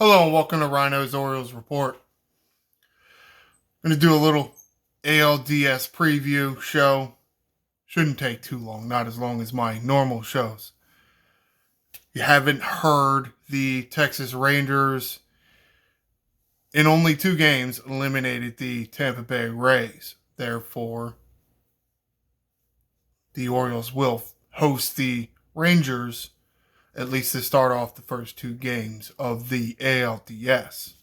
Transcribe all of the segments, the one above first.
Hello and welcome to Ryno's Orioles Report. I'm going to do a little ALDS preview show. Shouldn't take too long, not as long as my normal shows. You haven't heard the Texas Rangers in only 2 games eliminated the Tampa Bay Rays. Therefore, the Orioles will host the Rangers at least to start off the first 2 games of the ALDS.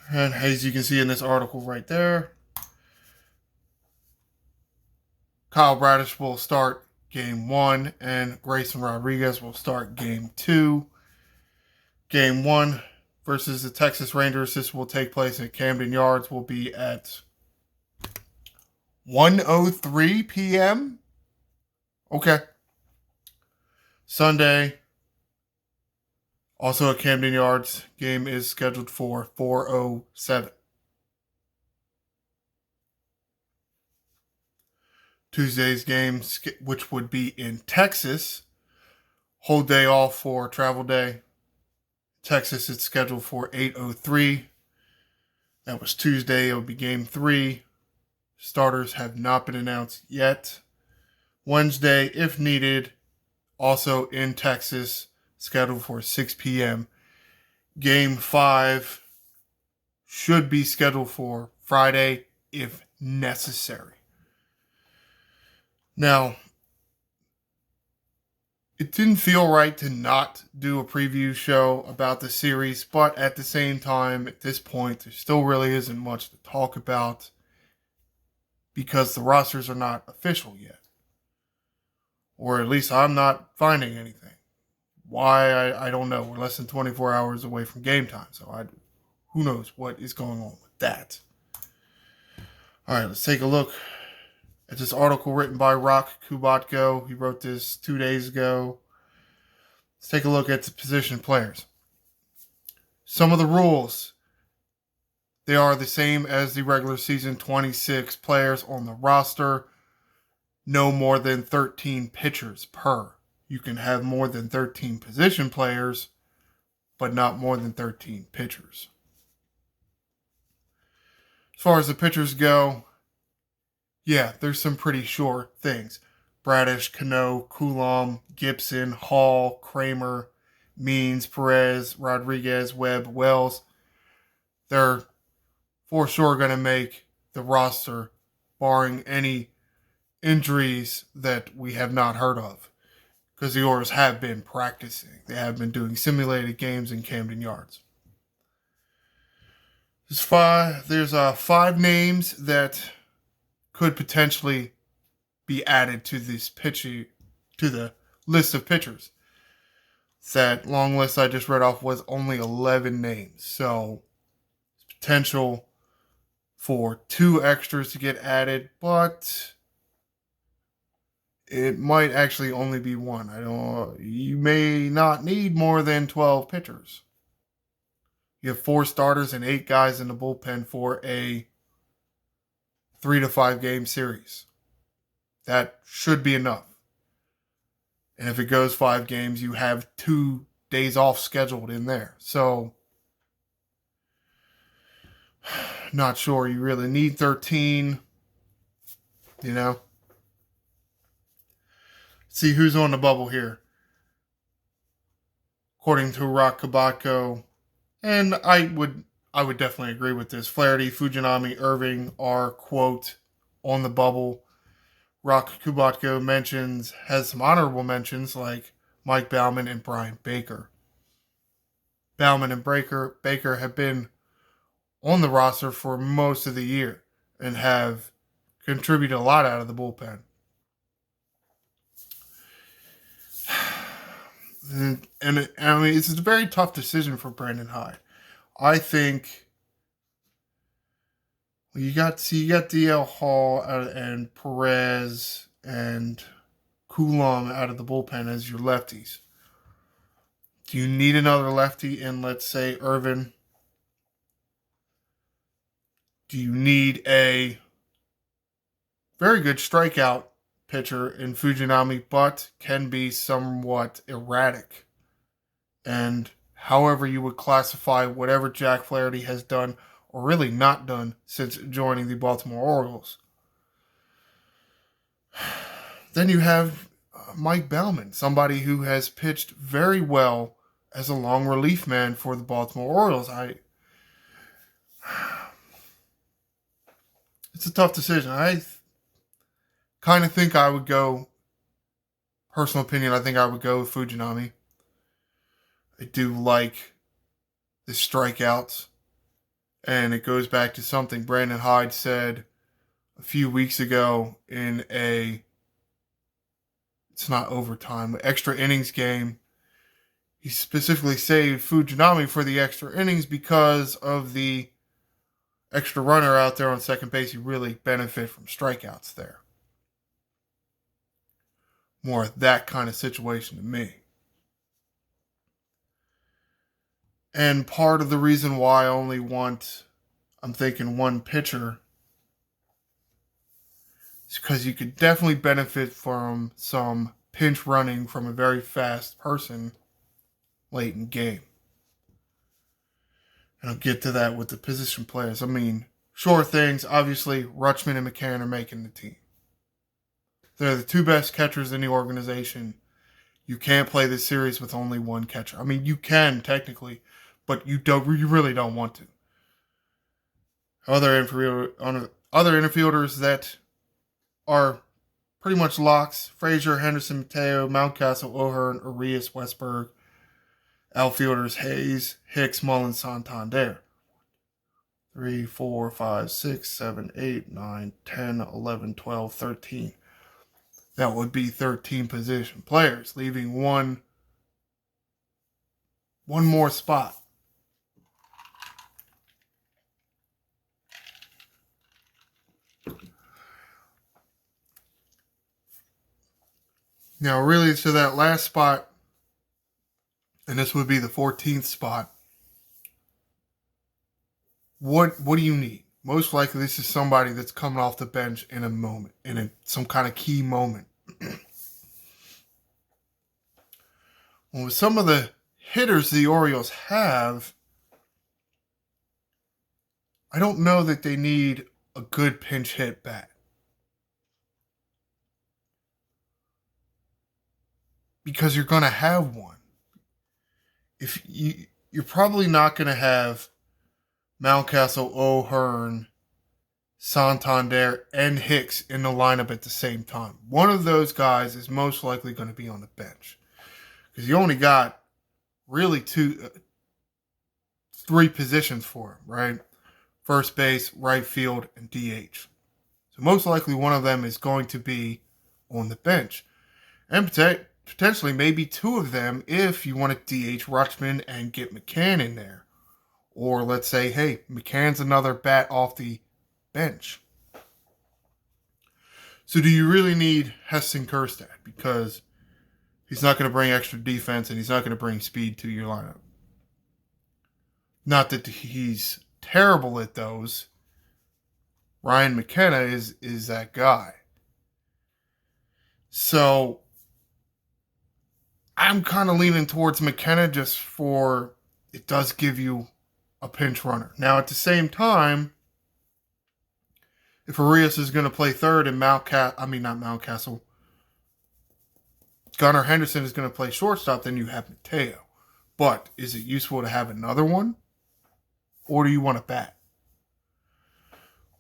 And as you can see in this article right there, Kyle Bradish will start game 1 and Grayson Rodriguez will start game 2. Game 1 versus the Texas Rangers, this will take place at Camden Yards, will be at 1:03 p.m. Okay. Sunday, also at Camden Yards, game is scheduled for 4:07. Tuesday's game, which would be in Texas, whole day off for travel day. Texas, it's scheduled for 8:03. That was Tuesday. It will be game 3. Starters have not been announced yet. Wednesday, if needed, also in Texas, scheduled for 6 p.m. Game 5 should be scheduled for Friday if necessary. Now, it didn't feel right to not do a preview show about the series, but at the same time, at this point, there still really isn't much to talk about because the rosters are not official yet. Or at least I'm not finding anything. Why, I don't know. We're less than 24 hours away from game time, so who knows what is going on with that. All right, let's take a look at this article written by Rock Kubatko. He wrote this 2 days ago. Let's take a look at the position players. Some of the rules, they are the same as the regular season. 26 players on the roster. No more than 13 pitchers per. You can have more than 13 position players, but not more than 13 pitchers. As far as the pitchers go, yeah, there's some pretty sure things. Bradish, Cano, Coulomb, Gibson, Hall, Kramer, Means, Perez, Rodriguez, Webb, Wells. They're for sure going to make the roster, barring any injuries that we have not heard of. Because the Orioles have been practicing. They have been doing simulated games in Camden Yards. There's 5 names that could potentially be added to the list of pitchers. That long list I just read off was only 11 names. So, potential for 2 extras to get added, but it might actually only be 1. You may not need more than 12 pitchers. You have 4 starters and 8 guys in the bullpen for a 3 to 5 game series. That should be enough. And if it goes 5 games, you have 2 days off scheduled in there. So, not sure you really need 13, See who's on the bubble here. According to Rock Kubatko, and I would definitely agree with this. Flaherty, Fujinami, Irving are, quote, on the bubble. Rock Kubatko has some honorable mentions like Mike Baumann and Brian Baker. Baumann and Baker have been on the roster for most of the year and have contributed a lot out of the bullpen. And I mean, it's a very tough decision for Brandon Hyde. I think you got DL Hall and Perez and Coulomb out of the bullpen as your lefties. Do you need another lefty in, let's say, Irvin? Do you need a very good strikeout pitcher in Fujinami, but can be somewhat erratic and however you would classify whatever Jack Flaherty has done or really not done since joining the Baltimore Orioles. Then you have Mike Baumann, somebody who has pitched very well as a long relief man for the Baltimore Orioles. It's a tough decision. I kind of think I would go, personal opinion, I think I would go with Fujinami. I do like the strikeouts. And it goes back to something Brandon Hyde said a few weeks ago in it's not overtime, extra innings game. He specifically saved Fujinami for the extra innings because of the extra runner out there on second base. You really benefit from strikeouts there. More of that kind of situation to me. And part of the reason why I only want, I'm thinking, one pitcher is because you could definitely benefit from some pinch running from a very fast person late in game. And I'll get to that with the position players. I mean, sure things, obviously, Rutschman and McCann are making the team. They're the two best catchers in the organization. You can't play this series with only one catcher. I mean, you can technically, but you really don't want to. Other infielders that are pretty much locks: Frazier, Henderson, Mateo, Mountcastle, O'Hearn, Arias, Westberg. Outfielders: Hayes, Hicks, Mullins, Santander. 3, 4, 5, 6, 7, 8, 9, 10, 11, 12, 13. That would be 13 position players, leaving one more spot. Now, really, to that last spot, and this would be the 14th spot, what do you need? Most likely, this is somebody that's coming off the bench in a moment, some kind of key moment. Well, with some of the hitters the Orioles have, I don't know that they need a good pinch hit bat. Because you're going to have one. If you're probably not going to have Mountcastle, O'Hearn, Santander, and Hicks in the lineup at the same time. One of those guys is most likely going to be on the bench. Because you only got really three positions for him, right? First base, right field, and DH. So most likely one of them is going to be on the bench. And potentially maybe two of them if you want to DH Rutschman and get McCann in there. Or let's say, hey, McCann's another bat off the bench. So do you really need Heston Kjerstad? Because he's not going to bring extra defense and he's not going to bring speed to your lineup. Not that he's terrible at those. Ryan McKenna is that guy. So I'm kind of leaning towards McKenna just for it does give you a pinch runner. Now, at the same time, if Arias is going to play third and Gunnar Henderson is going to play shortstop, then you have Mateo. But is it useful to have another one? Or do you want to bat?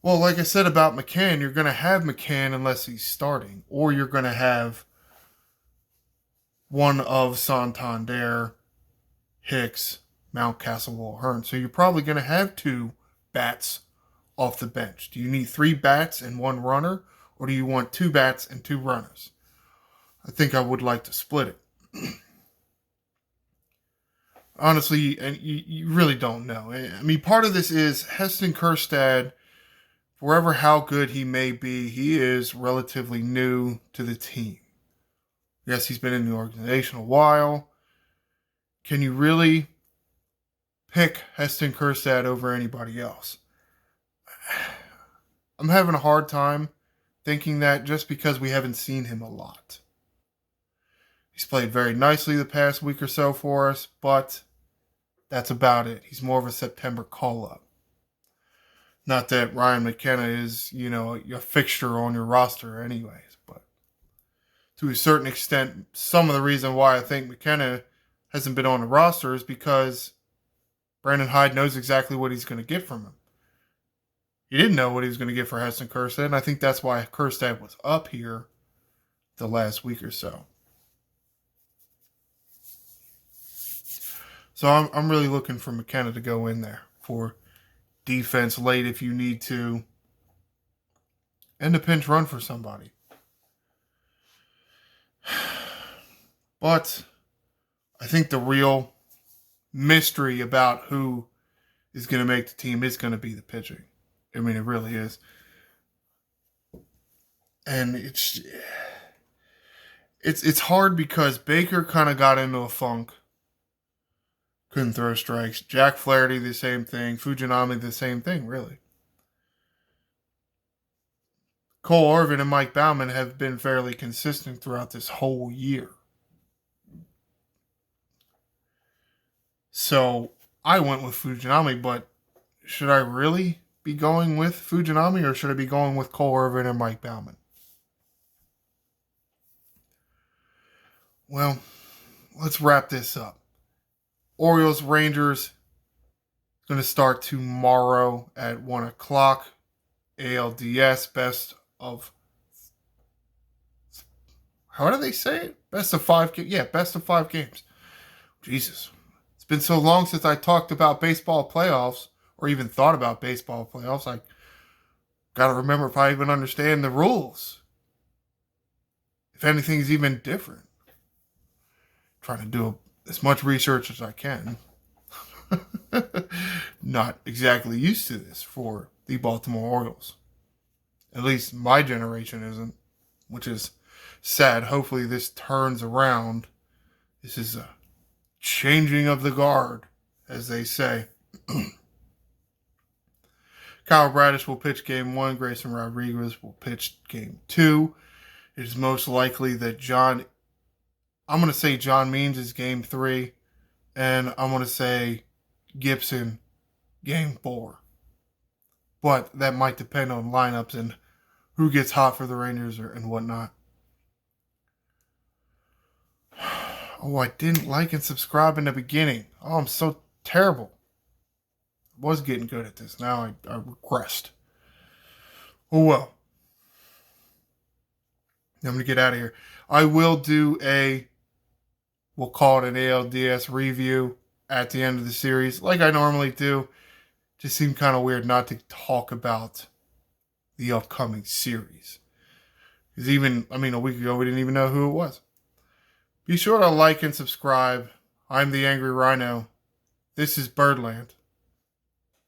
Well, like I said about McCann, you're going to have McCann unless he's starting. Or you're going to have one of Santander, Hicks, Mountcastle, O'Hearn. So you're probably going to have two bats off the bench. Do you need three bats and one runner? Or do you want two bats and two runners? I think I would like to split it. Honestly, and you really don't know. I mean, part of this is Heston Kjerstad, wherever how good he may be, he is relatively new to the team. Yes, he's been in the organization a while. Can you really pick Heston Kjerstad over anybody else? I'm having a hard time thinking that just because we haven't seen him a lot. He's played very nicely the past week or so for us, but that's about it. He's more of a September call-up. Not that Ryan McKenna is, a fixture on your roster anyways, but to a certain extent, some of the reason why I think McKenna hasn't been on the roster is because Brandon Hyde knows exactly what he's going to get from him. He didn't know what he was going to get for Heston Kjerstad, and I think that's why Kjerstad was up here the last week or so. So I'm really looking for McKenna to go in there for defense late if you need to, and a pinch run for somebody. But I think the real mystery about who is going to make the team is going to be the pitching. I mean, it really is. And it's hard because Baker kind of got into a funk. Couldn't throw strikes. Jack Flaherty, the same thing. Fujinami, the same thing, really. Cole Irvin and Mike Baumann have been fairly consistent throughout this whole year. So I went with Fujinami, but should I really be going with Fujinami or should I be going with Cole Irvin and Mike Baumann? Well, let's wrap this up. Orioles Rangers going to start tomorrow at 1 o'clock. ALDS best of, how do they say it? Best of 5 games. Yeah, best of 5 games. Jesus. It's been so long since I talked about baseball playoffs or even thought about baseball playoffs. I got to remember if I even understand the rules. If anything's even different. Trying to do as much research as I can. Not exactly used to this for the Baltimore Orioles. At least my generation isn't, which is sad. Hopefully this turns around. This is a changing of the guard, as they say. Kyle Bradish will pitch Game 1. Grayson Rodriguez will pitch Game 2. It is most likely that I'm going to say John Means is Game 3. And I'm going to say Gibson Game 4. But that might depend on lineups and who gets hot for the Rangers and whatnot. Oh, I didn't like and subscribe in the beginning. Oh, I'm so terrible. I was getting good at this. Now I regressed. Oh, well. I'm going to get out of here. I will do we'll call it an ALDS review at the end of the series, like I normally do. Just seemed kind of weird not to talk about the upcoming series. Because a week ago, we didn't even know who it was. Be sure to like and subscribe. I'm the Angry Ryno. This is Birdland.